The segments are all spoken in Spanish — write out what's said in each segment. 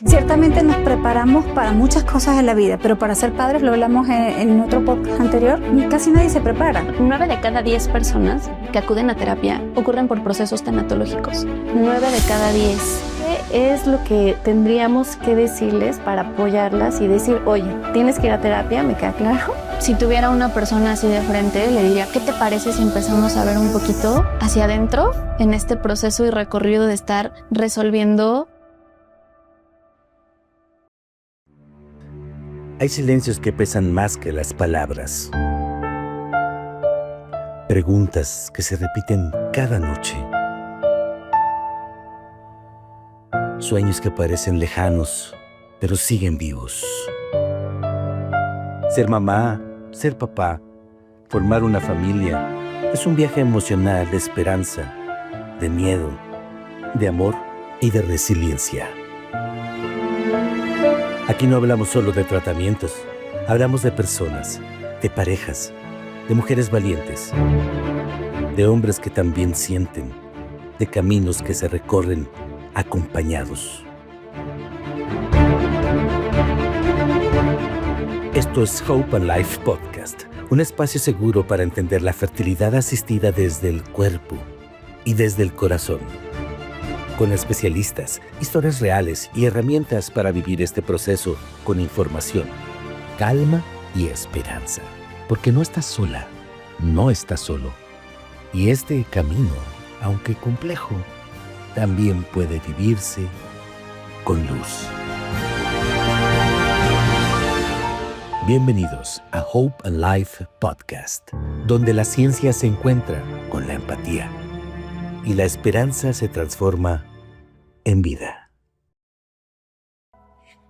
Ciertamente nos preparamos para muchas cosas en la vida, pero para ser padres, lo hablamos en otro podcast anterior, casi nadie se prepara. 9 de cada 10 personas que acuden a terapia ocurren por procesos tanatológicos. 9 de cada 10. ¿Qué es lo que tendríamos que decirles para apoyarlas y decir, oye, tienes que ir a terapia, me queda claro? Si tuviera una persona así de frente, le diría, ¿qué te parece si empezamos a ver un poquito hacia adentro en este proceso y recorrido de estar resolviendo? Hay silencios que pesan más que las palabras. Preguntas que se repiten cada noche. Sueños que parecen lejanos, pero siguen vivos. Ser mamá, ser papá, formar una familia, es un viaje emocional de esperanza, de miedo, de amor y de resiliencia. Aquí no hablamos solo de tratamientos, hablamos de personas, de parejas, de mujeres valientes, de hombres que también sienten, de caminos que se recorren acompañados. Esto es Hope and Life Podcast, un espacio seguro para entender la fertilidad asistida desde el cuerpo y desde el corazón. Con especialistas, historias reales y herramientas para vivir este proceso con información, calma y esperanza. Porque no estás sola, no estás solo. Y este camino, aunque complejo, también puede vivirse con luz. Bienvenidos a Hope and Life Podcast, donde la ciencia se encuentra con la empatía y la esperanza se transforma en vida.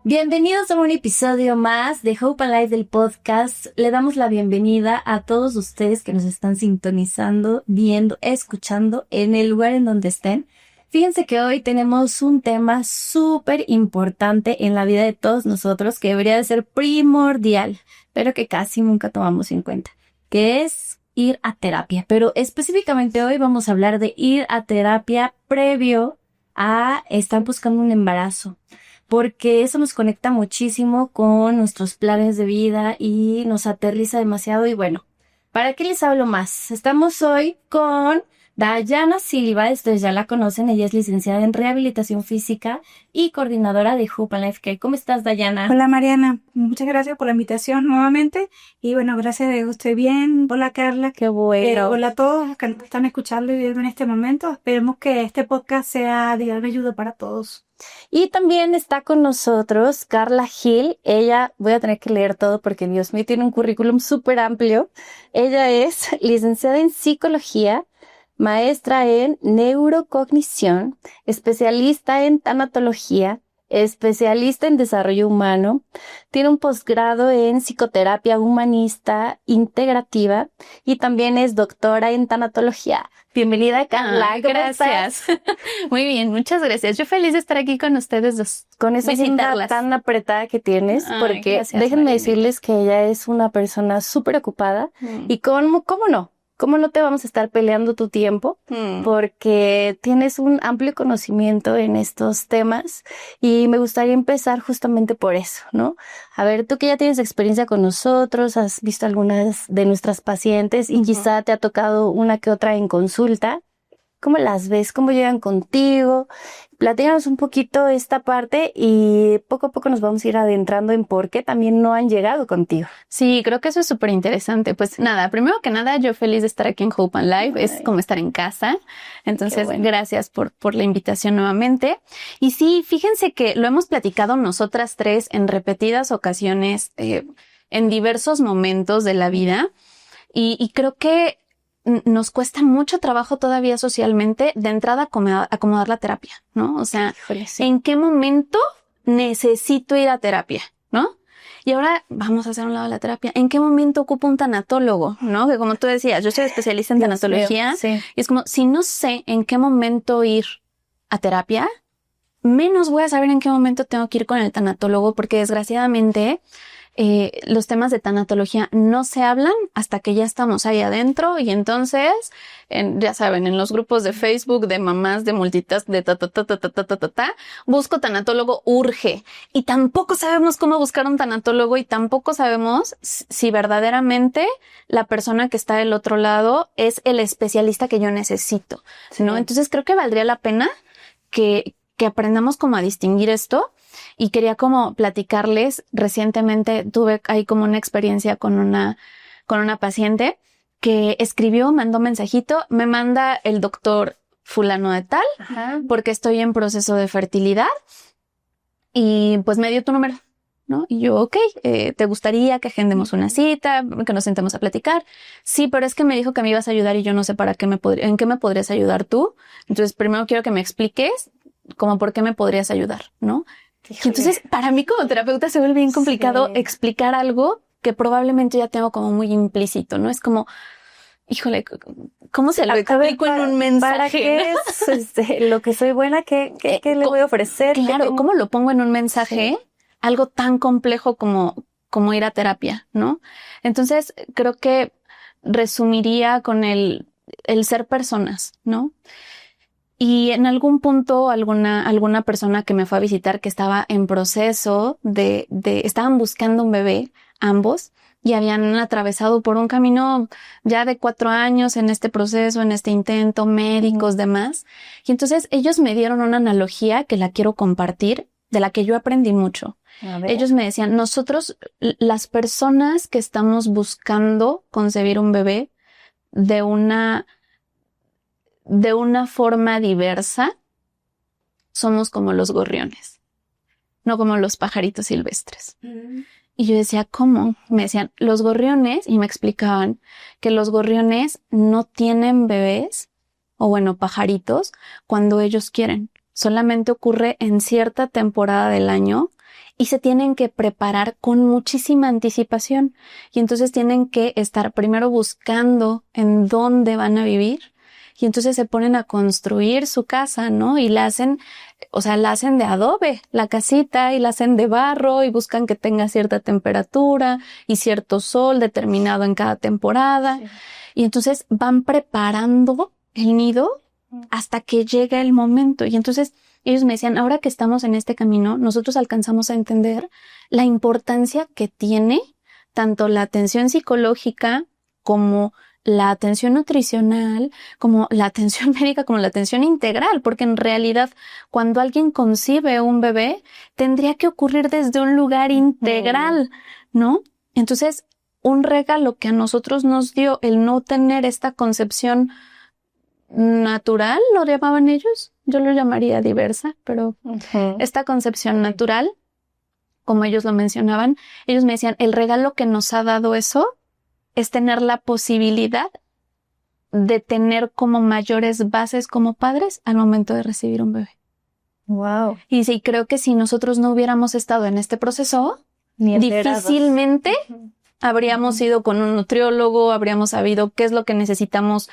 Bienvenidos a un episodio más de Hope and Life del podcast. Le damos la bienvenida a todos ustedes que nos están sintonizando, viendo, escuchando en el lugar en donde estén. Fíjense que hoy tenemos un tema súper importante en la vida de todos nosotros que debería de ser primordial, pero que casi nunca tomamos en cuenta, que es ir a terapia. Pero específicamente hoy vamos a hablar de ir a terapia previo a estar buscando un embarazo, porque eso nos conecta muchísimo con nuestros planes de vida y nos aterriza demasiado. Y bueno, ¿para qué les hablo más? Estamos hoy con Dayana Silva, ustedes ya la conocen, ella es licenciada en Rehabilitación Física y coordinadora de Hope and Life Care. ¿Cómo estás, Dayana? Hola Mariana, muchas gracias por la invitación nuevamente y bueno, gracias de que estoy bien. Hola Carla. Qué bueno. Hola a todos los que nos están escuchando y viendo en este momento. Esperemos que este podcast sea de gran ayuda para todos. Y también está con nosotros Carla Gil. Ella, voy a tener que leer todo porque Dios mío, tiene un currículum súper amplio. Ella es licenciada en Psicología, maestra en neurocognición, especialista en tanatología, especialista en desarrollo humano, tiene un posgrado en psicoterapia humanista integrativa y también es doctora en tanatología. Bienvenida, Carla. Gracias. Muy bien, muchas gracias. Yo feliz de estar aquí con ustedes dos. Con esa agenda tan apretada que tienes, porque gracias, déjenme María. decirles que ella es una persona súper ocupada y ¿cómo no? ¿Cómo no te vamos a estar peleando tu tiempo? Porque tienes un amplio conocimiento en estos temas y me gustaría empezar justamente por eso, ¿no? A ver, tú que ya tienes experiencia con nosotros, has visto algunas de nuestras pacientes y quizá te ha tocado una que otra en consulta. ¿Cómo las ves? ¿Cómo llegan contigo? Platícanos un poquito esta parte y poco a poco nos vamos a ir adentrando en por qué también no han llegado contigo. Sí, creo que eso es súper interesante. Pues nada, primero que nada, yo feliz de estar aquí en Hope and Life. Es como estar en casa. Entonces, gracias por la invitación nuevamente. Y sí, fíjense que lo hemos platicado nosotras tres en repetidas ocasiones, en diversos momentos de la vida. Y creo que nos cuesta mucho trabajo todavía socialmente de entrada acomodar la terapia, ¿no? O sea, ¿en qué momento necesito ir a terapia, no? Y ahora vamos a hacer un lado de la terapia. ¿En qué momento ocupo un tanatólogo, no? Que como tú decías, yo soy especialista en tanatología. Sí. Y es como, si no sé en qué momento ir a terapia, menos voy a saber en qué momento tengo que ir con el tanatólogo, porque desgraciadamente los temas de tanatología no se hablan hasta que ya estamos ahí adentro y entonces, ya saben, en los grupos de Facebook de mamás de multitask de busco tanatólogo, urge. Y tampoco sabemos cómo buscar un tanatólogo y tampoco sabemos si verdaderamente la persona que está del otro lado es el especialista que yo necesito, ¿no? Entonces creo que valdría la pena que aprendamos como a distinguir esto. Y quería como platicarles, recientemente tuve ahí como una experiencia con una paciente que escribió, mandó mensajito, me manda el doctor fulano de tal, porque estoy en proceso de fertilidad y pues me dio tu número, ¿no? Y yo, ok, ¿te gustaría que agendemos una cita, que nos sentemos a platicar? Sí, pero es que me dijo que me ibas a ayudar y yo no sé en qué me podrías ayudar tú. Entonces primero quiero que me expliques como por qué me podrías ayudar, ¿no? Y entonces, para mí como terapeuta se vuelve bien complicado explicar algo que probablemente ya tengo como muy implícito, ¿no? Es como, híjole, ¿cómo se lo explico en un mensaje? ¿Para qué es lo que soy buena? ¿Qué le voy a ofrecer? Claro, ¿cómo lo pongo en un mensaje? Sí. Algo tan complejo como ir a terapia, ¿no? Entonces, creo que resumiría con el ser personas, ¿no? Y en algún punto alguna persona que me fue a visitar que estaba en proceso estaban buscando un bebé, ambos, y habían atravesado por un camino ya de 4 años en este proceso, en este intento, médicos, demás. Y entonces ellos me dieron una analogía que la quiero compartir, de la que yo aprendí mucho. Ellos me decían, nosotros, las personas que estamos buscando concebir un bebé de una forma diversa, somos como los gorriones, no como los pajaritos silvestres. Y yo decía, ¿cómo? Me decían, los gorriones, y me explicaban que los gorriones no tienen bebés, o bueno, pajaritos, cuando ellos quieren. Solamente ocurre en cierta temporada del año y se tienen que preparar con muchísima anticipación. Y entonces tienen que estar primero buscando en dónde van a vivir. Y entonces se ponen a construir su casa, ¿no? Y la hacen de adobe, la casita, y la hacen de barro y buscan que tenga cierta temperatura y cierto sol determinado en cada temporada. Sí. Y entonces van preparando el nido hasta que llega el momento. Y entonces ellos me decían, ahora que estamos en este camino, nosotros alcanzamos a entender la importancia que tiene tanto la atención psicológica como la atención nutricional, como la atención médica, como la atención integral, porque en realidad cuando alguien concibe un bebé, tendría que ocurrir desde un lugar integral, ¿no? Entonces, un regalo que a nosotros nos dio el no tener esta concepción natural, lo llamaban ellos, yo lo llamaría diversa, pero esta concepción natural, como ellos lo mencionaban, ellos me decían, el regalo que nos ha dado eso es tener la posibilidad de tener como mayores bases como padres al momento de recibir un bebé. Wow. Y sí, creo que si nosotros no hubiéramos estado en este proceso, difícilmente habríamos ido con un nutriólogo, habríamos sabido qué es lo que necesitamos,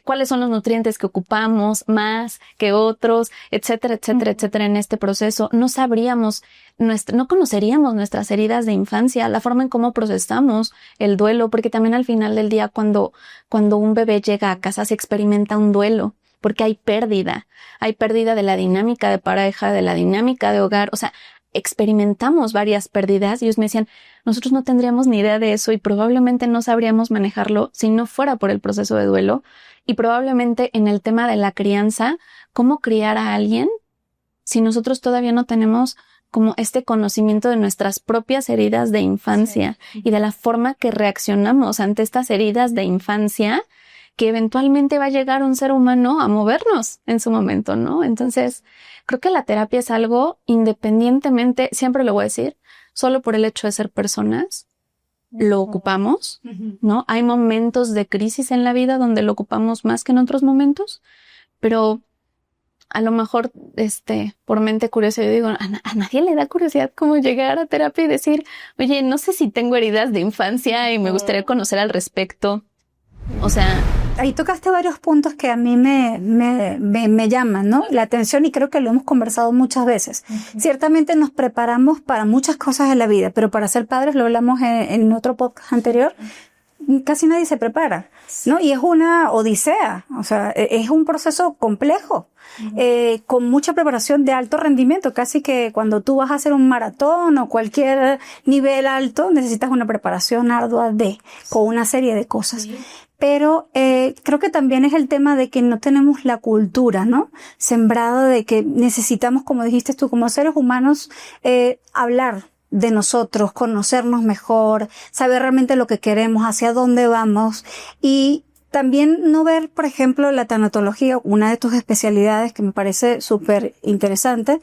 cuáles son los nutrientes que ocupamos más que otros, etcétera, etcétera, etcétera en este proceso. No sabríamos, no conoceríamos nuestras heridas de infancia, la forma en cómo procesamos el duelo, porque también al final del día cuando un bebé llega a casa se experimenta un duelo, porque hay pérdida de la dinámica de pareja, de la dinámica de hogar, o sea, experimentamos varias pérdidas y ellos me decían, nosotros no tendríamos ni idea de eso y probablemente no sabríamos manejarlo si no fuera por el proceso de duelo y probablemente en el tema de la crianza, cómo criar a alguien si nosotros todavía no tenemos como este conocimiento de nuestras propias heridas de infancia y de la forma que reaccionamos ante estas heridas de infancia que eventualmente va a llegar un ser humano a movernos en su momento, ¿no? Entonces, creo que la terapia es algo independientemente, siempre lo voy a decir, solo por el hecho de ser personas, lo ocupamos, ¿no? Hay momentos de crisis en la vida donde lo ocupamos más que en otros momentos, pero a lo mejor, por mente curiosa, yo digo, a nadie le da curiosidad como llegar a terapia y decir, oye, no sé si tengo heridas de infancia y me gustaría conocer al respecto. O sea, Ahí tocaste varios puntos que a mí me llaman, ¿no? La atención, y creo que lo hemos conversado muchas veces. Ciertamente nos preparamos para muchas cosas en la vida, pero para ser padres, lo hablamos en otro podcast anterior, casi nadie se prepara, ¿no? Y es una odisea, o sea, es un proceso complejo, con mucha preparación de alto rendimiento. Casi que cuando tú vas a hacer un maratón o cualquier nivel alto, necesitas una preparación ardua con una serie de cosas. Sí. Pero creo que también es el tema de que no tenemos la cultura, ¿no? Sembrada de que necesitamos, como dijiste tú, como seres humanos, hablar de nosotros, conocernos mejor, saber realmente lo que queremos, hacia dónde vamos, y también no ver, por ejemplo, la tanatología, una de tus especialidades que me parece súper interesante,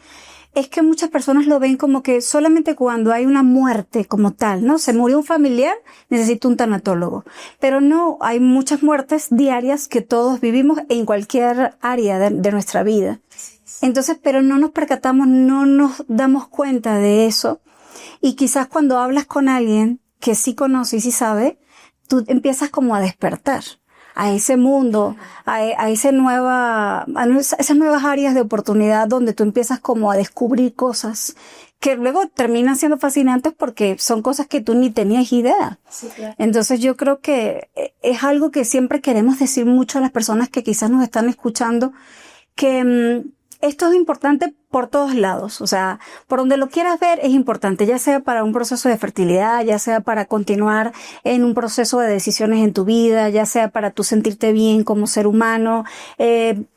es que muchas personas lo ven como que solamente cuando hay una muerte como tal, ¿no? Se murió un familiar, necesito un tanatólogo. Pero no, hay muchas muertes diarias que todos vivimos en cualquier área de nuestra vida. Entonces, pero no nos percatamos, no nos damos cuenta de eso. Y quizás cuando hablas con alguien que sí conoce y sí sabe, tú empiezas como a despertar a ese mundo, a esas nuevas áreas de oportunidad donde tú empiezas como a descubrir cosas que luego terminan siendo fascinantes porque son cosas que tú ni tenías idea. Sí, claro. Entonces yo creo que es algo que siempre queremos decir mucho a las personas que quizás nos están escuchando, que esto es importante por todos lados, o sea, por donde lo quieras ver es importante, ya sea para un proceso de fertilidad, ya sea para continuar en un proceso de decisiones en tu vida, ya sea para tú sentirte bien como ser humano.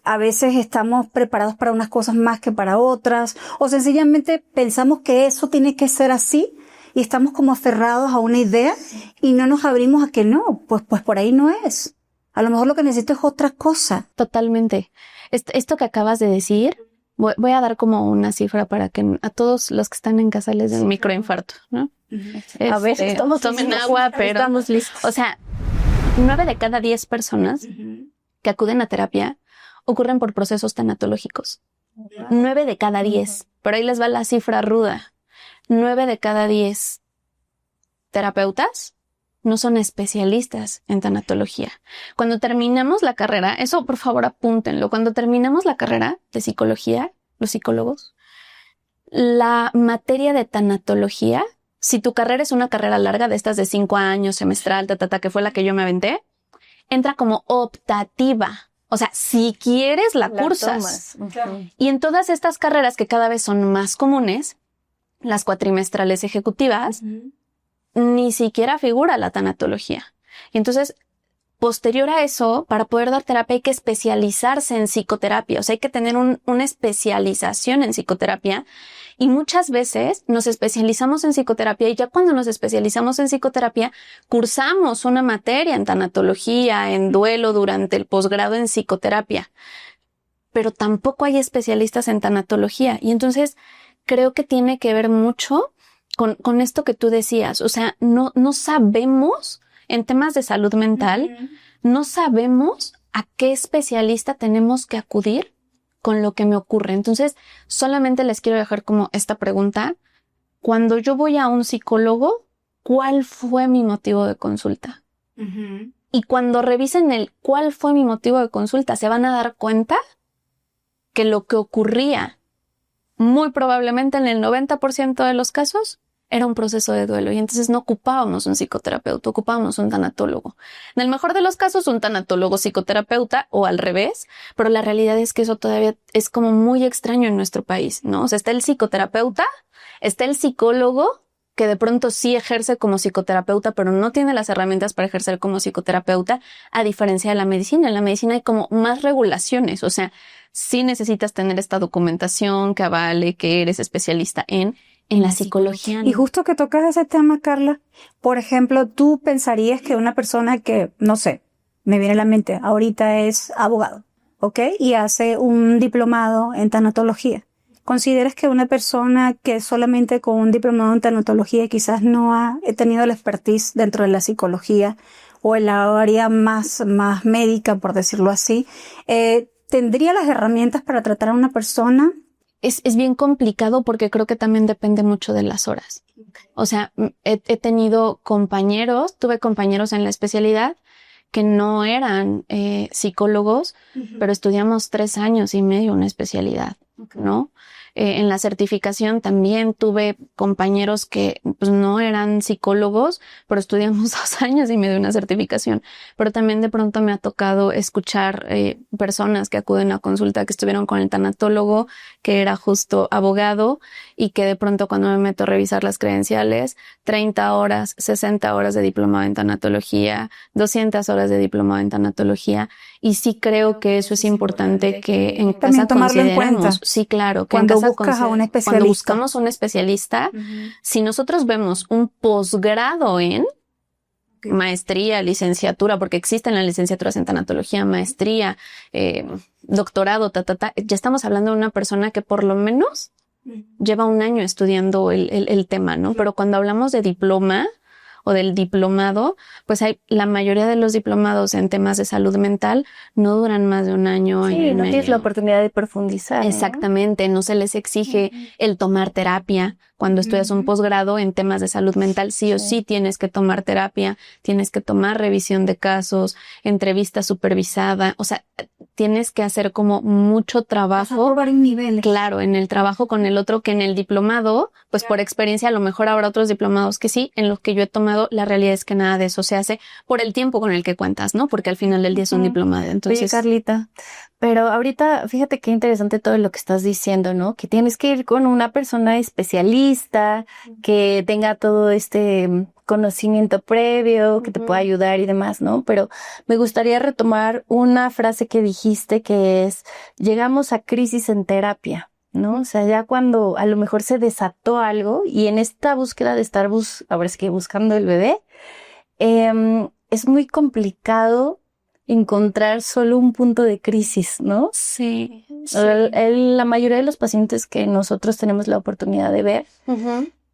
A veces estamos preparados para unas cosas más que para otras, o sencillamente pensamos que eso tiene que ser así y estamos como aferrados a una idea y no nos abrimos a que no, pues por ahí no es. A lo mejor lo que necesito es otra cosa. Totalmente. Esto que acabas de decir, voy a dar como una cifra para que a todos los que están en casa les den un microinfarto, ¿no? A ver, tomen agua, pero estamos listos. O sea, 9 de cada 10 personas que acuden a terapia ocurren por procesos tanatológicos. 9 de cada 10. Pero ahí les va la cifra ruda. 9 de cada 10 terapeutas no son especialistas en tanatología. Cuando terminamos la carrera, eso por favor apúntenlo, cuando terminamos la carrera de psicología, los psicólogos, la materia de tanatología, si tu carrera es una carrera larga de estas de 5 años, semestral, que fue la que yo me aventé, entra como optativa. O sea, si quieres la cursas. Y en todas estas carreras que cada vez son más comunes, las cuatrimestrales ejecutivas, ni siquiera figura la tanatología. Y entonces, posterior a eso, para poder dar terapia hay que especializarse en psicoterapia. O sea, hay que tener una especialización en psicoterapia. Y muchas veces nos especializamos en psicoterapia y ya cuando nos especializamos en psicoterapia, cursamos una materia en tanatología, en duelo durante el posgrado en psicoterapia. Pero tampoco hay especialistas en tanatología. Y entonces, creo que tiene que ver mucho con esto que tú decías, o sea, no sabemos en temas de salud mental, no sabemos a qué especialista tenemos que acudir con lo que me ocurre. Entonces, solamente les quiero dejar como esta pregunta. Cuando yo voy a un psicólogo, ¿cuál fue mi motivo de consulta? Y cuando revisen cuál fue mi motivo de consulta, se van a dar cuenta que lo que ocurría muy probablemente en el 90% de los casos era un proceso de duelo y entonces no ocupábamos un psicoterapeuta, ocupábamos un tanatólogo. En el mejor de los casos, un tanatólogo psicoterapeuta o al revés, pero la realidad es que eso todavía es como muy extraño en nuestro país, ¿no? O sea, está el psicoterapeuta, está el psicólogo que de pronto sí ejerce como psicoterapeuta, pero no tiene las herramientas para ejercer como psicoterapeuta, a diferencia de la medicina. En la medicina hay como más regulaciones, o sea, sí necesitas tener esta documentación que avale que eres especialista en la psicología. Y justo que tocas ese tema, Carla, por ejemplo, tú pensarías que una persona que, no sé, me viene a la mente, ahorita es abogado, ¿ok? Y hace un diplomado en tanatología. ¿Consideras que una persona que solamente con un diplomado en tanatología quizás no ha tenido la expertise dentro de la psicología o en la área más médica, por decirlo así, tendría las herramientas para tratar a una persona? Es bien complicado porque creo que también depende mucho de las horas. O sea, tuve compañeros en la especialidad que no eran psicólogos, pero estudiamos 3 años y medio una especialidad, ¿no? En la certificación también tuve compañeros que pues, no eran psicólogos, pero estudiamos 2 años y medio una certificación. Pero también de pronto me ha tocado escuchar personas que acuden a consulta que estuvieron con el tanatólogo, que era justo abogado, y que de pronto cuando me meto a revisar las credenciales, 30 horas, 60 horas de diplomado en tanatología, 200 horas de diplomado en tanatología. Y sí creo que eso es importante que en también casa tomarlo en consideremos. cuenta. Sí, claro. Que Cuando en casa buscas a un especialista. Cuando buscamos un especialista, si nosotros vemos un posgrado en maestría, licenciatura, porque existen las licenciaturas en tanatología, maestría, doctorado, ya estamos hablando de una persona que por lo menos lleva 1 año estudiando el tema, ¿no? Pero cuando hablamos de diploma o del diplomado, pues la mayoría de los diplomados en temas de salud mental no duran más de 1 año. Sí, no tienes la oportunidad de profundizar. Exactamente, no se les exige el tomar terapia. Cuando estudias un posgrado en temas de salud mental, sí o sí tienes que tomar terapia, tienes que tomar revisión de casos, entrevista supervisada, o sea, tienes que hacer como mucho trabajo. Vas a probar un nivel. Claro, en el trabajo con el otro, que en el diplomado, pues por experiencia a lo mejor habrá otros diplomados que sí, en los que yo he tomado, la realidad es que nada de eso se hace por el tiempo con el que cuentas, ¿no? Porque al final del día es un diplomado. Entonces, oye, Carlita, pero ahorita, fíjate qué interesante todo lo que estás diciendo, ¿no? Que tienes que ir con una persona especialista, que tenga todo este conocimiento previo, que te pueda ayudar y demás, ¿no? Pero me gustaría retomar una frase que dijiste, que es, llegamos a crisis en terapia, ¿no? O sea, ya cuando a lo mejor se desató algo y en esta búsqueda de estar ahora es que buscando el bebé, es muy complicado encontrar solo un punto de crisis, ¿no? sí. La mayoría de los pacientes que nosotros tenemos la oportunidad de ver,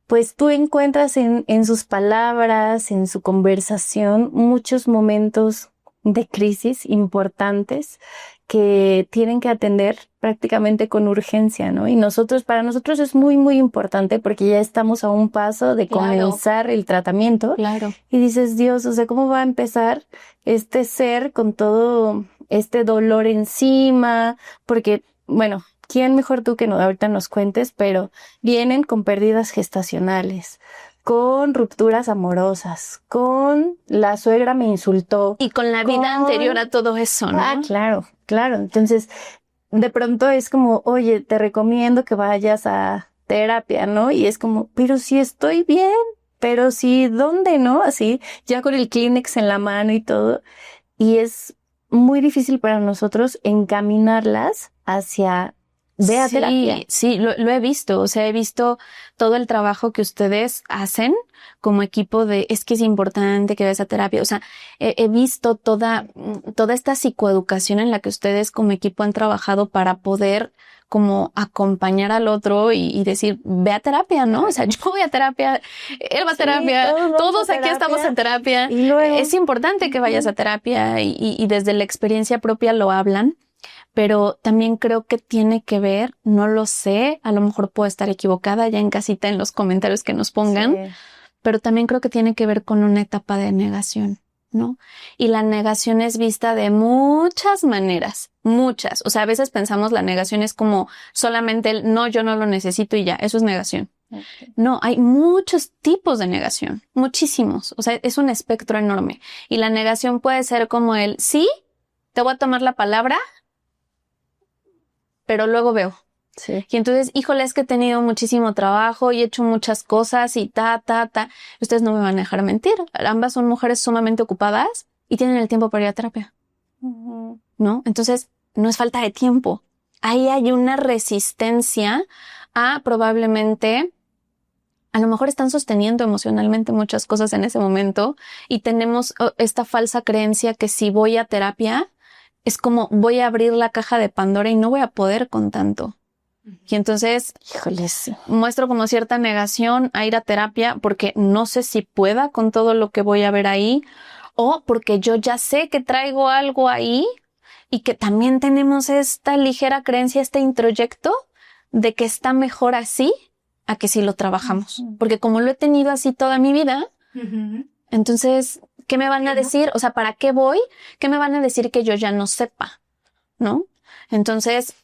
pues tú encuentras en sus palabras, en su conversación, muchos momentos de crisis importantes que tienen que atender prácticamente con urgencia, ¿no? Y para nosotros es muy, muy importante porque ya estamos a un paso de comenzar el tratamiento. Claro. Y dices, Dios, o sea, ¿cómo va a empezar este ser con todo este dolor encima? Porque, bueno, ¿quién mejor tú que ahorita nos cuentes? Pero vienen con pérdidas gestacionales, con rupturas amorosas, con la suegra me insultó. Y con la vida anterior a todo eso, ¿no? Ah, claro, claro. Entonces, de pronto es como, oye, te recomiendo que vayas a terapia, ¿no? Y es como, pero si estoy bien, pero sí, ¿dónde, no? Así, ya con el Kleenex en la mano y todo. Y es muy difícil para nosotros encaminarlas hacia terapia. Sí, lo he visto. O sea, he visto todo el trabajo que ustedes hacen como equipo es que es importante que vayas a terapia. O sea, he visto toda esta psicoeducación en la que ustedes como equipo han trabajado para poder como acompañar al otro y decir, ve a terapia, ¿no? O sea, yo voy a terapia, él va a terapia, todos aquí estamos en terapia. Y luego, es importante que vayas a terapia y desde la experiencia propia lo hablan. Pero también creo que tiene que ver, no lo sé, a lo mejor puedo estar equivocada ya en casita en los comentarios que nos pongan, pero también creo que tiene que ver con una etapa de negación, ¿no? Y la negación es vista de muchas maneras, muchas. O sea, a veces pensamos la negación es como solamente no, yo no lo necesito y ya, eso es negación. Okay. No, hay muchos tipos de negación, muchísimos. O sea, es un espectro enorme. Y la negación puede ser como sí, te voy a tomar la palabra, pero luego veo. Sí. Y entonces, híjole, es que he tenido muchísimo trabajo y he hecho muchas cosas y Ustedes no me van a dejar mentir. Ambas son mujeres sumamente ocupadas y tienen el tiempo para ir a terapia. ¿No? Entonces, no es falta de tiempo. Ahí hay una resistencia a probablemente, a lo mejor están sosteniendo emocionalmente muchas cosas en ese momento y tenemos esta falsa creencia que si voy a terapia, es como voy a abrir la caja de Pandora y no voy a poder con tanto. Y entonces, híjole, sí, muestro como cierta negación a ir a terapia porque no sé si pueda con todo lo que voy a ver ahí o porque yo ya sé que traigo algo ahí y que también tenemos esta ligera creencia, este introyecto de que está mejor así a que si lo trabajamos. Porque como lo he tenido así toda mi vida, entonces ¿qué me van a decir? O sea, ¿para qué voy? ¿Qué me van a decir que yo ya no sepa? ¿No? Entonces,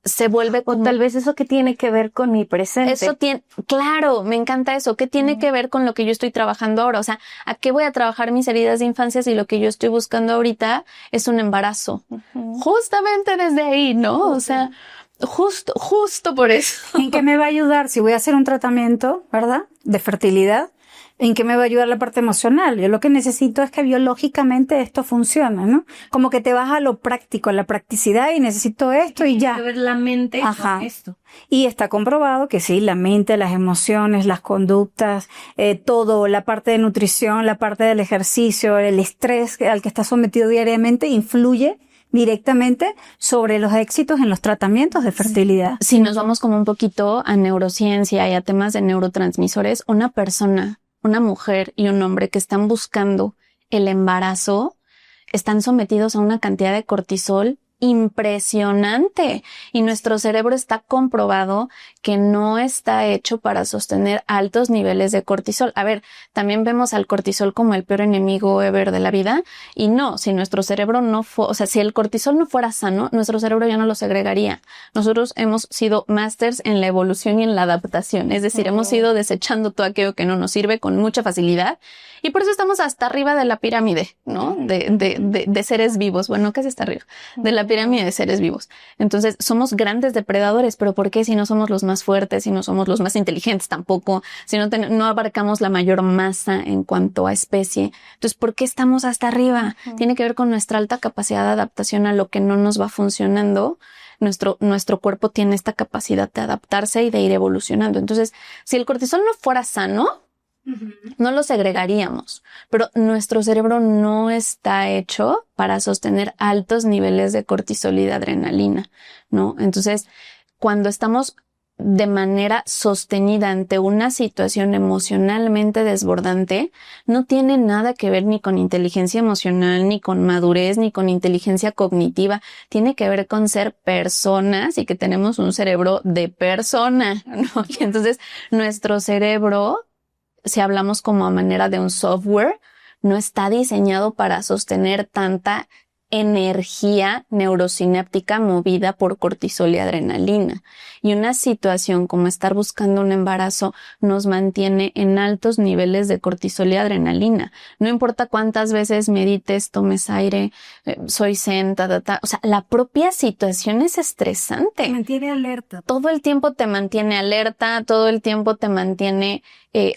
se vuelve como... O tal vez eso que tiene que ver con mi presente. Eso tiene, claro, me encanta eso. ¿Qué tiene que ver con lo que yo estoy trabajando ahora? O sea, ¿a qué voy a trabajar mis heridas de infancia si lo que yo estoy buscando ahorita es un embarazo? Justamente desde ahí, ¿no? O sea, justo por eso. ¿En qué me va a ayudar si voy a hacer un tratamiento, verdad, de fertilidad? ¿En qué me va a ayudar la parte emocional? Yo lo que necesito es que biológicamente esto funcione, ¿no? Como que te vas a lo práctico, a la practicidad y necesito esto y ya. Tiene que ver la mente con esto. Y está comprobado que sí, la mente, las emociones, las conductas, todo, la parte de nutrición, la parte del ejercicio, el estrés al que estás sometido diariamente influye directamente sobre los éxitos en los tratamientos de fertilidad. Si nos vamos como un poquito a neurociencia y a temas de neurotransmisores, una mujer y un hombre que están buscando el embarazo están sometidos a una cantidad de cortisol impresionante y nuestro cerebro está comprobado que no está hecho para sostener altos niveles de cortisol. A ver, también vemos al cortisol como el peor enemigo ever de la vida y no, si nuestro cerebro si el cortisol no fuera sano, nuestro cerebro ya no lo segregaría. Nosotros hemos sido masters en la evolución y en la adaptación, es decir, hemos ido desechando todo aquello que no nos sirve con mucha facilidad y por eso estamos hasta arriba de la pirámide, ¿no? De seres vivos. Bueno, ¿qué es hasta arriba? De la pirámide de seres vivos. Entonces, somos grandes depredadores, pero ¿por qué si no somos los más fuertes, si no somos los más inteligentes tampoco, si no abarcamos la mayor masa en cuanto a especie? Entonces, ¿por qué estamos hasta arriba? Tiene que ver con nuestra alta capacidad de adaptación a lo que no nos va funcionando. Nuestro cuerpo tiene esta capacidad de adaptarse y de ir evolucionando. Entonces, si el cortisol no fuera sano, no lo segregaríamos, pero nuestro cerebro no está hecho para sostener altos niveles de cortisol y de adrenalina, ¿no? Entonces, cuando estamos de manera sostenida ante una situación emocionalmente desbordante, no tiene nada que ver ni con inteligencia emocional, ni con madurez, ni con inteligencia cognitiva. Tiene que ver con ser personas y que tenemos un cerebro de persona, ¿no? Y entonces, nuestro cerebro, si hablamos como a manera de un software, no está diseñado para sostener tanta energía neurosináptica movida por cortisol y adrenalina. Y una situación como estar buscando un embarazo nos mantiene en altos niveles de cortisol y adrenalina. No importa cuántas veces medites, tomes aire, soy zen, o sea, la propia situación es estresante. Te mantiene alerta. Todo el tiempo te mantiene alerta, todo el tiempo te mantiene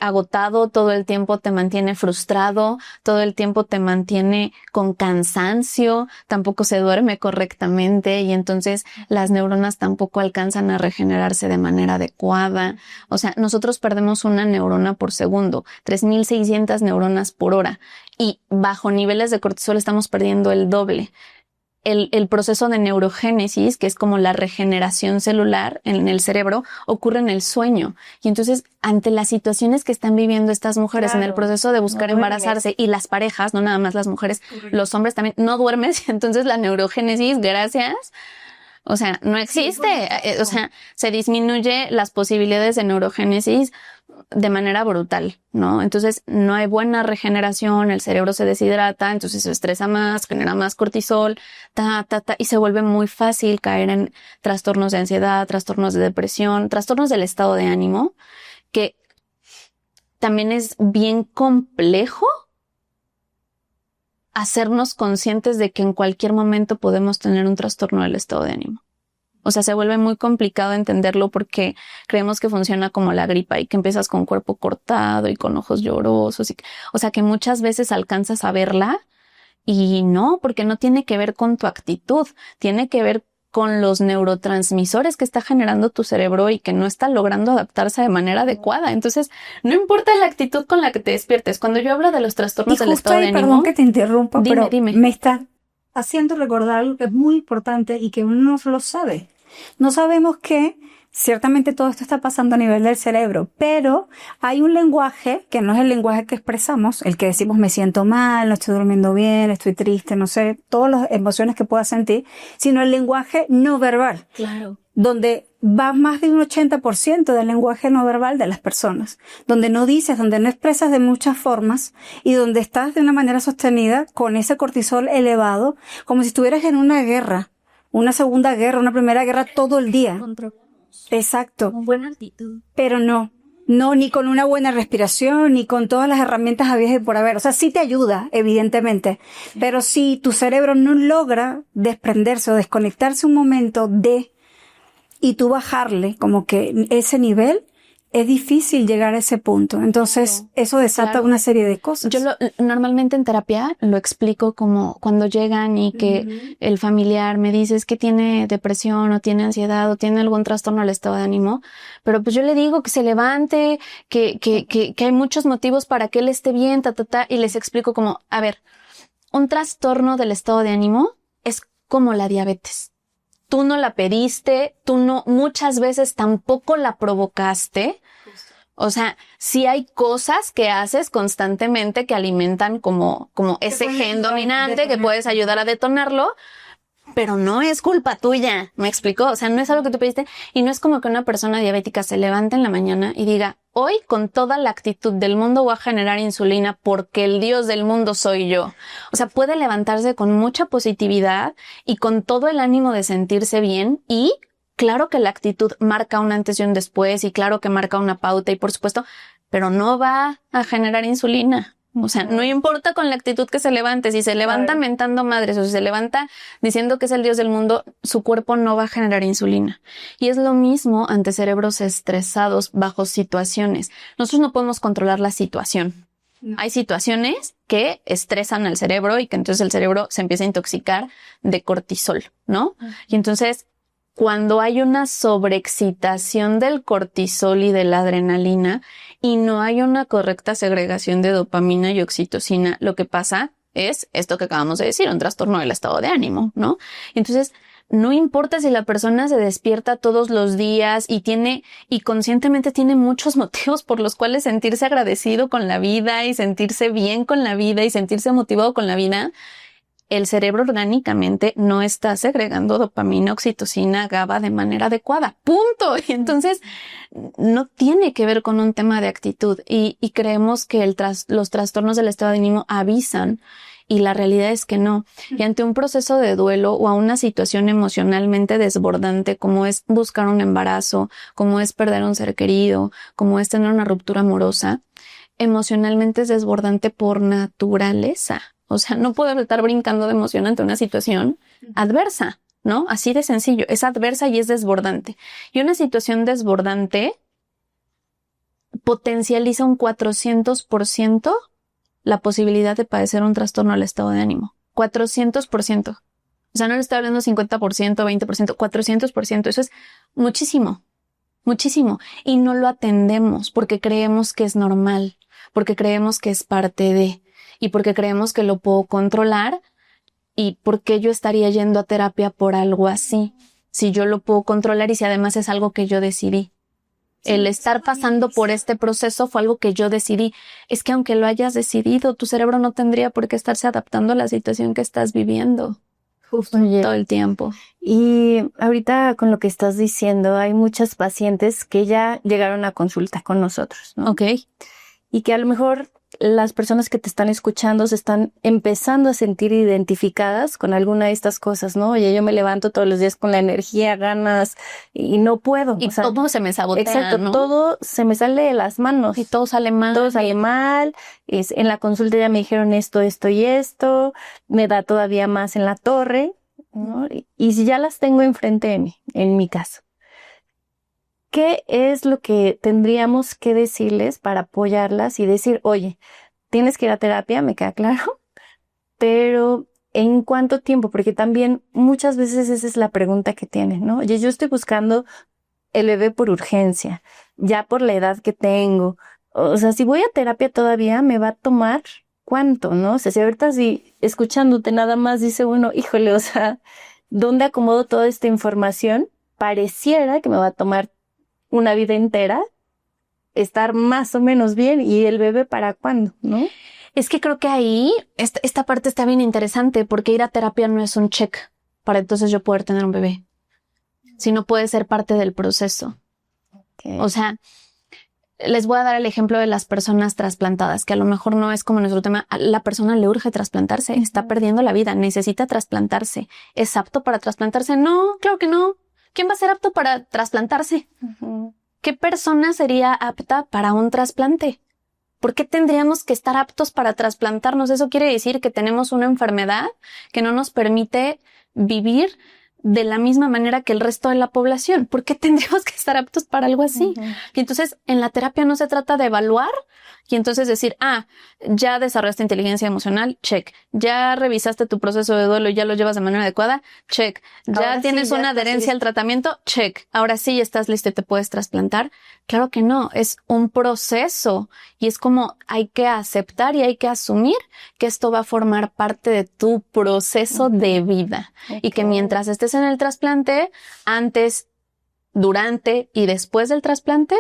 agotado, todo el tiempo te mantiene frustrado, todo el tiempo te mantiene con cansancio, tampoco se duerme correctamente y entonces las neuronas tampoco alcanzan a regenerarse de manera adecuada. O sea, nosotros perdemos una neurona por segundo, 3,600 neuronas por hora y bajo niveles de cortisol estamos perdiendo el doble. El proceso de neurogénesis, que es como la regeneración celular en el cerebro, ocurre en el sueño. Y entonces, ante las situaciones que están viviendo estas mujeres en el proceso de buscar embarazarse y las parejas, no nada más las mujeres, los hombres también, no duermes. Entonces, la neurogénesis, gracias, o sea, no existe. O sea, se disminuye las posibilidades de neurogénesis de manera brutal, ¿no? Entonces no hay buena regeneración, el cerebro se deshidrata, entonces se estresa más, genera más cortisol, y se vuelve muy fácil caer en trastornos de ansiedad, trastornos de depresión, trastornos del estado de ánimo, que también es bien complejo hacernos conscientes de que en cualquier momento podemos tener un trastorno del estado de ánimo. O sea, se vuelve muy complicado entenderlo porque creemos que funciona como la gripa y que empiezas con cuerpo cortado y con ojos llorosos. O sea, que muchas veces alcanzas a verla y no, porque no tiene que ver con tu actitud, tiene que ver con los neurotransmisores que está generando tu cerebro y que no está logrando adaptarse de manera adecuada. Entonces, no importa la actitud con la que te despiertes. Cuando yo hablo de los trastornos del estado de ánimo... Perdón que te interrumpa, pero dime. Me está haciendo recordar algo que es muy importante y que uno no lo sabe. No sabemos que Ciertamente todo esto está pasando a nivel del cerebro, pero hay un lenguaje que no es el lenguaje que expresamos, el que decimos me siento mal, no estoy durmiendo bien, estoy triste, no sé, todas las emociones que pueda sentir, sino el lenguaje no verbal. Claro. Donde va más de un 80% del lenguaje no verbal de las personas, donde no dices, donde no expresas de muchas formas y donde estás de una manera sostenida con ese cortisol elevado, como si estuvieras en una guerra, una segunda guerra, una primera guerra todo el día. Exacto. Con buena actitud. Pero no, ni con una buena respiración, ni con todas las herramientas habidas y por haber. O sea, sí te ayuda, evidentemente, pero si tu cerebro no logra desprenderse o desconectarse un momento y tú bajarle como que ese nivel, es difícil llegar a ese punto. Entonces, eso desata una serie de cosas. Yo normalmente en terapia lo explico como cuando llegan y que el familiar me dice es que tiene depresión o tiene ansiedad o tiene algún trastorno del estado de ánimo, pero pues yo le digo que se levante, que hay muchos motivos para que él esté bien, y les explico como, a ver, un trastorno del estado de ánimo es como la diabetes. Tú no la pediste, muchas veces tampoco la provocaste. O sea, sí hay cosas que haces constantemente que alimentan como ese gen dominante que puedes ayudar a detonarlo, pero no es culpa tuya, ¿me explicó? O sea, no es algo que tú pediste y no es como que una persona diabética se levante en la mañana y diga, hoy con toda la actitud del mundo voy a generar insulina porque el Dios del mundo soy yo. O sea, puede levantarse con mucha positividad y con todo el ánimo de sentirse bien y claro que la actitud marca un antes y un después y claro que marca una pauta y por supuesto, pero no va a generar insulina. O sea, no importa con la actitud que se levante, si se levanta mentando madres o si se levanta diciendo que es el Dios del mundo, su cuerpo no va a generar insulina. Y es lo mismo ante cerebros estresados bajo situaciones. Nosotros no podemos controlar la situación. No. Hay situaciones que estresan al cerebro y que entonces el cerebro se empieza a intoxicar de cortisol, ¿no? Y entonces, cuando hay una sobreexcitación del cortisol y de la adrenalina y no hay una correcta segregación de dopamina y oxitocina, lo que pasa es esto que acabamos de decir, un trastorno del estado de ánimo, ¿no? Entonces, no importa si la persona se despierta todos los días y conscientemente tiene muchos motivos por los cuales sentirse agradecido con la vida y sentirse bien con la vida y sentirse motivado con la vida, el cerebro orgánicamente no está segregando dopamina, oxitocina, GABA de manera adecuada. ¡Punto! Y entonces no tiene que ver con un tema de actitud y creemos que los trastornos del estado de ánimo avisan y la realidad es que no. Y ante un proceso de duelo o a una situación emocionalmente desbordante como es buscar un embarazo, como es perder a un ser querido, como es tener una ruptura amorosa, emocionalmente es desbordante por naturaleza. O sea, no puedo estar brincando de emoción ante una situación adversa, ¿no? Así de sencillo. Es adversa y es desbordante. Y una situación desbordante potencializa un 400% la posibilidad de padecer un trastorno del estado de ánimo. 400%. O sea, no le estoy hablando 50%, 20%, 400%. Eso es muchísimo, muchísimo. Y no lo atendemos porque creemos que es normal, porque creemos que es parte de... y porque creemos que lo puedo controlar y por qué yo estaría yendo a terapia por algo así, si yo lo puedo controlar y si además es algo que yo decidí. El estar pasando por este proceso fue algo que yo decidí. Es que aunque lo hayas decidido, tu cerebro no tendría por qué estarse adaptando a la situación que estás viviendo. Justo todo el tiempo. Y ahorita con lo que estás diciendo, hay muchas pacientes que ya llegaron a consulta con nosotros, ¿no? Ok. Y que a lo mejor las personas que te están escuchando se están empezando a sentir identificadas con alguna de estas cosas, ¿no? Oye, yo me levanto todos los días con la energía, ganas y no puedo. Y todo se me sabotea, exacto, ¿no? Todo se me sale de las manos. Y todo sale mal. Todo sale mal. En la consulta ya me dijeron esto y esto. Me da todavía más en la torre, ¿no? Y si ya las tengo enfrente de mí, en mi caso, ¿qué es lo que tendríamos que decirles para apoyarlas y decir, oye, tienes que ir a terapia, me queda claro, pero ¿en cuánto tiempo? Porque también muchas veces esa es la pregunta que tienen, ¿no? Oye, yo estoy buscando el bebé por urgencia, ya por la edad que tengo. O sea, si voy a terapia todavía, me va a tomar ¿cuánto, no? O sea, si ahorita escuchándote nada más dice uno, híjole, o sea, ¿dónde acomodo toda esta información? Pareciera que me va a tomar una vida entera, estar más o menos bien, y el bebé para cuándo, ¿no? Es que creo que ahí esta parte está bien interesante, porque ir a terapia no es un check para entonces yo poder tener un bebé, sino puede ser parte del proceso. Okay. O sea, les voy a dar el ejemplo de las personas trasplantadas, que a lo mejor no es como nuestro tema. A la persona le urge trasplantarse, está perdiendo la vida, necesita trasplantarse. ¿Es apto para trasplantarse? No, claro que no. ¿Quién va a ser apto para trasplantarse? ¿Qué persona sería apta para un trasplante? ¿Por qué tendríamos que estar aptos para trasplantarnos? Eso quiere decir que tenemos una enfermedad que no nos permite vivir de la misma manera que el resto de la población. ¿Por qué tendríamos que estar aptos para algo así? Y entonces en la terapia no se trata de evaluar y entonces decir, ya desarrollaste inteligencia emocional, check. Ya revisaste tu proceso de duelo y ya lo llevas de manera adecuada, check. Ya tienes una adherencia al tratamiento, check. Ahora sí ya estás listo y te puedes trasplantar. Claro que no, es un proceso y es como hay que aceptar y hay que asumir que esto va a formar parte de tu proceso de vida y que mientras estés en el trasplante, antes, durante y después del trasplante,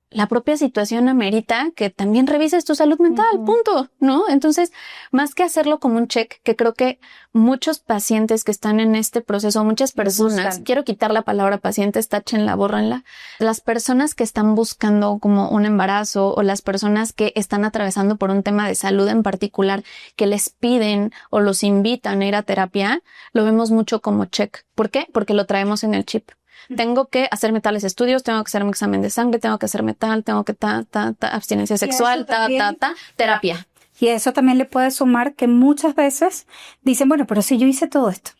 la propia situación amerita que también revises tu salud mental, punto, ¿no? Entonces, más que hacerlo como un check, que creo que muchos pacientes que están en este proceso, muchas personas, quiero quitar la palabra pacientes, táchenla, bórrenla, las personas que están buscando como un embarazo o las personas que están atravesando por un tema de salud en particular, que les piden o los invitan a ir a terapia, lo vemos mucho como check. ¿Por qué? Porque lo traemos en el chip. Tengo que hacerme tales estudios, tengo que hacerme examen de sangre, tengo que hacerme tal, tengo que abstinencia sexual, terapia. Y a eso también le puede sumar que muchas veces dicen, bueno, pero si yo hice todo esto,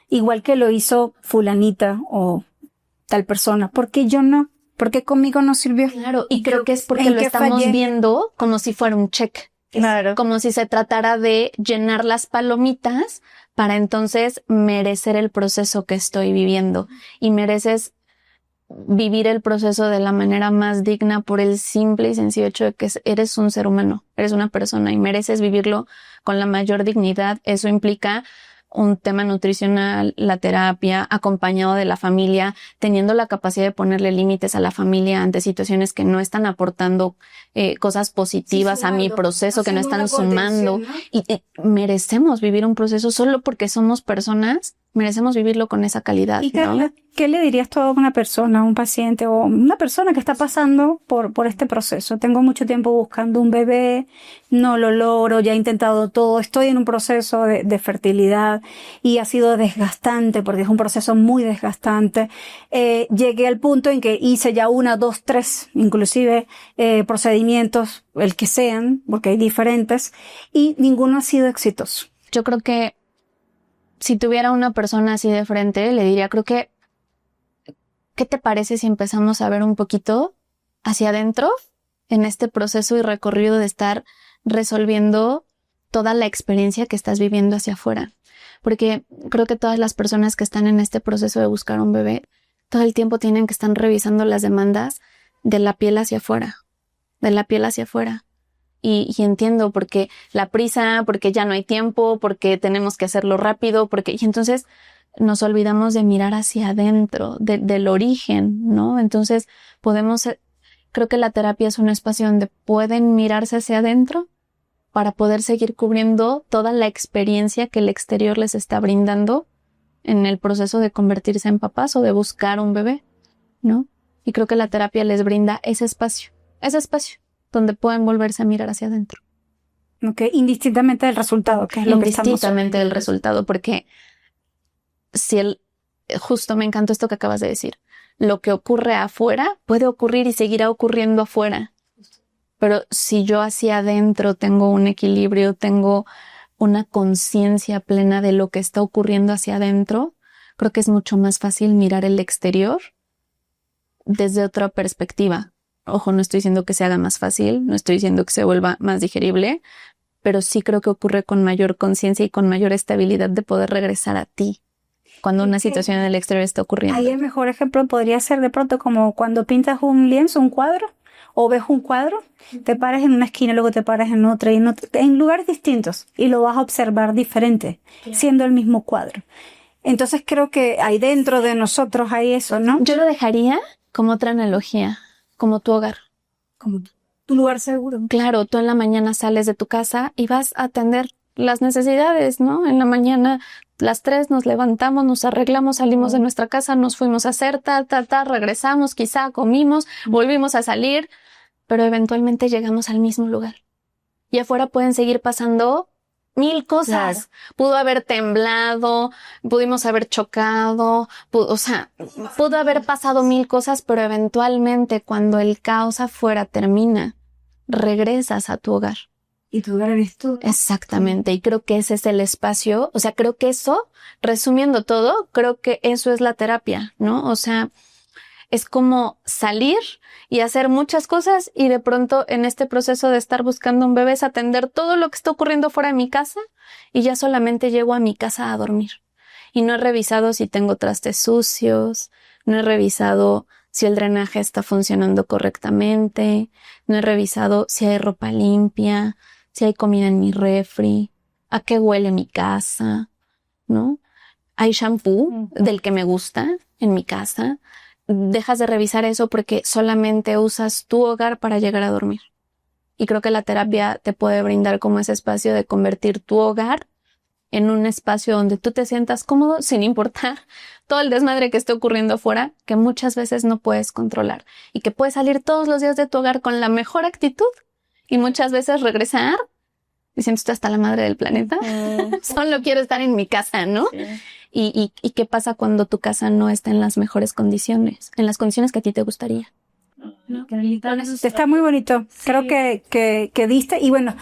igual que lo hizo fulanita o tal persona, ¿por qué yo no? ¿Por qué conmigo no sirvió? Claro, y creo que es porque lo estamos viendo como si fuera un check. Claro. Como si se tratara de llenar las palomitas para entonces merecer el proceso que estoy viviendo. Y mereces vivir el proceso de la manera más digna por el simple y sencillo hecho de que eres un ser humano, eres una persona y mereces vivirlo con la mayor dignidad. Eso implica un tema nutricional, la terapia, acompañado de la familia, teniendo la capacidad de ponerle límites a la familia ante situaciones que no están aportando cosas positivas a mi proceso, que no están sumando. ¿No? Y merecemos vivir un proceso solo porque somos personas, merecemos vivirlo con esa calidad. ¿Y Carla, qué le dirías tú a una persona, a un paciente o una persona que está pasando por este proceso? Tengo mucho tiempo buscando un bebé, no lo logro, ya he intentado todo, estoy en un proceso de fertilidad y ha sido desgastante porque es un proceso muy desgastante. Llegué al punto en que hice ya 1, 2, 3, inclusive procedimientos, el que sean, porque hay diferentes, y ninguno ha sido exitoso. Yo creo que si tuviera una persona así de frente, le diría, creo que, ¿qué te parece si empezamos a ver un poquito hacia adentro en este proceso y recorrido de estar resolviendo toda la experiencia que estás viviendo hacia afuera? Porque creo que todas las personas que están en este proceso de buscar un bebé, todo el tiempo tienen que estar revisando las demandas de la piel hacia afuera, de la piel hacia afuera. Y entiendo porque la prisa, porque ya no hay tiempo, porque tenemos que hacerlo rápido, y entonces nos olvidamos de mirar hacia adentro, del origen, ¿no? Entonces creo que la terapia es un espacio donde pueden mirarse hacia adentro para poder seguir cubriendo toda la experiencia que el exterior les está brindando en el proceso de convertirse en papás o de buscar un bebé, ¿no? Y creo que la terapia les brinda ese espacio donde pueden volverse a mirar hacia adentro. Okay, indistintamente del resultado, que es lo que estamos... Indistintamente del resultado, porque justo me encantó esto que acabas de decir, lo que ocurre afuera puede ocurrir y seguirá ocurriendo afuera. Pero si yo hacia adentro tengo un equilibrio, tengo una conciencia plena de lo que está ocurriendo hacia adentro, creo que es mucho más fácil mirar el exterior desde otra perspectiva. Ojo, no estoy diciendo que se haga más fácil, no estoy diciendo que se vuelva más digerible, pero sí creo que ocurre con mayor conciencia y con mayor estabilidad de poder regresar a ti cuando una situación en el exterior está ocurriendo. Ahí el mejor ejemplo podría ser de pronto como cuando pintas un lienzo, un cuadro, o ves un cuadro, te paras en una esquina, luego te paras en otra, en lugares distintos, y lo vas a observar diferente, siendo el mismo cuadro. Entonces creo que ahí dentro de nosotros hay eso, ¿no? Yo lo dejaría Como otra analogía, como tu hogar. Como tu lugar seguro. Claro, tú en la mañana sales de tu casa y vas a atender las necesidades, ¿no? En la mañana, las 3 nos levantamos, nos arreglamos, salimos de nuestra casa, nos fuimos a hacer tal, regresamos, quizá comimos, volvimos a salir, pero eventualmente llegamos al mismo lugar. Y afuera pueden seguir pasando 1000 cosas. Claro. Pudo haber temblado, pudimos haber chocado, pudo haber pasado 1000 cosas, pero eventualmente cuando el caos afuera termina, regresas a tu hogar. Y tu hogar eres tú. Exactamente. Y creo que ese es el espacio. O sea, creo que eso, resumiendo todo, creo que eso es la terapia, ¿no? O sea, es como salir y hacer muchas cosas y de pronto en este proceso de estar buscando un bebé es atender todo lo que está ocurriendo fuera de mi casa y ya solamente llego a mi casa a dormir. Y no he revisado si tengo trastes sucios, no he revisado si el drenaje está funcionando correctamente, no he revisado si hay ropa limpia, si hay comida en mi refri, a qué huele mi casa, ¿no? Hay shampoo del que me gusta en mi casa. Dejas de revisar eso porque solamente usas tu hogar para llegar a dormir. Y creo que la terapia te puede brindar como ese espacio de convertir tu hogar en un espacio donde tú te sientas cómodo sin importar todo el desmadre que esté ocurriendo afuera, que muchas veces no puedes controlar y que puedes salir todos los días de tu hogar con la mejor actitud y muchas veces regresar diciendo hasta la madre del planeta. Solo quiero estar en mi casa, ¿no? Sí. ¿Y qué pasa cuando tu casa no está en las mejores condiciones? En las condiciones que a ti te gustaría. ¿No? Está muy bonito. Sí. Creo que diste. Y bueno,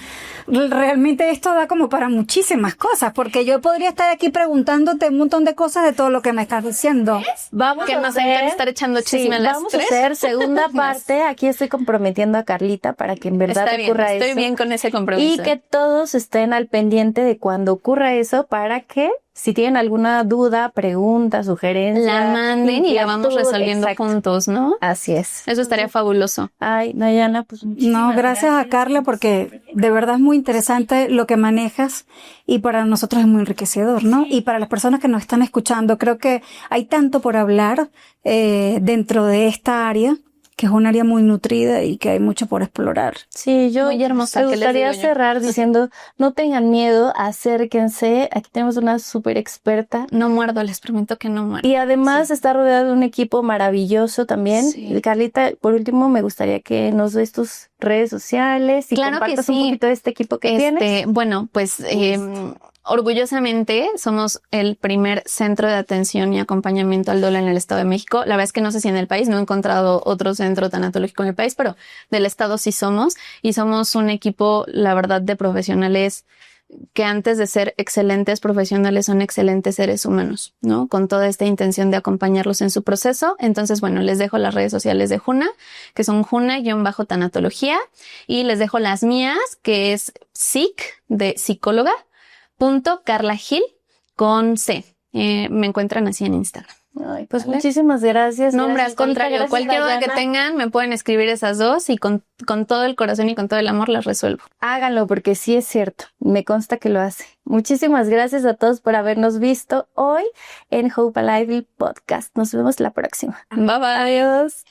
realmente esto da como para muchísimas cosas, porque yo podría estar aquí preguntándote un montón de cosas de todo lo que me estás diciendo. Vamos que a nos hacer, encanta estar echando chisme a las vamos 3. A hacer segunda parte. Aquí estoy comprometiendo a Carlita para que en verdad ocurra eso. Estoy bien con ese compromiso. Y que todos estén al pendiente de cuando ocurra eso para que si tienen alguna duda, pregunta, sugerencia, la manden y la vamos resolviendo juntos, ¿no? Así es. Eso estaría fabuloso. Ay, Dayana, pues no, gracias a Carla porque de verdad es muy interesante lo que manejas y para nosotros es muy enriquecedor, ¿no? Y para las personas que nos están escuchando, creo que hay tanto por hablar dentro de esta área, que es un área muy nutrida y que hay mucho por explorar. Sí, yo muy hermosa, me gustaría cerrar diciendo, no tengan miedo, acérquense, aquí tenemos una súper experta. No muerdo, les prometo que no muerdo. Y además está rodeada de un equipo maravilloso también. Sí. Carlita, por último, me gustaría que nos des tus redes sociales y compartas un poquito de este equipo que tienes. Bueno, pues orgullosamente somos el primer centro de atención y acompañamiento al duelo en el Estado de México. La verdad es que no sé si en el país, no he encontrado otro centro tanatológico en el país, pero del Estado sí somos. Y somos un equipo, la verdad, de profesionales que antes de ser excelentes profesionales son excelentes seres humanos, ¿no? Con toda esta intención de acompañarlos en su proceso. Entonces, bueno, les dejo las redes sociales de Juna, que son Juna-tanatología, y les dejo las mías, que es psic, de psicóloga, .carlagil con C. Me encuentran así en Instagram. Ay, pues ¿vale? Muchísimas gracias. No, hombre, al contrario, cualquier duda que tengan me pueden escribir esas dos y con todo el corazón y con todo el amor las resuelvo. Háganlo porque sí es cierto, me consta que lo hace. Muchísimas gracias a todos por habernos visto hoy en Hope Alive Podcast. Nos vemos la próxima. Bye bye. Adiós.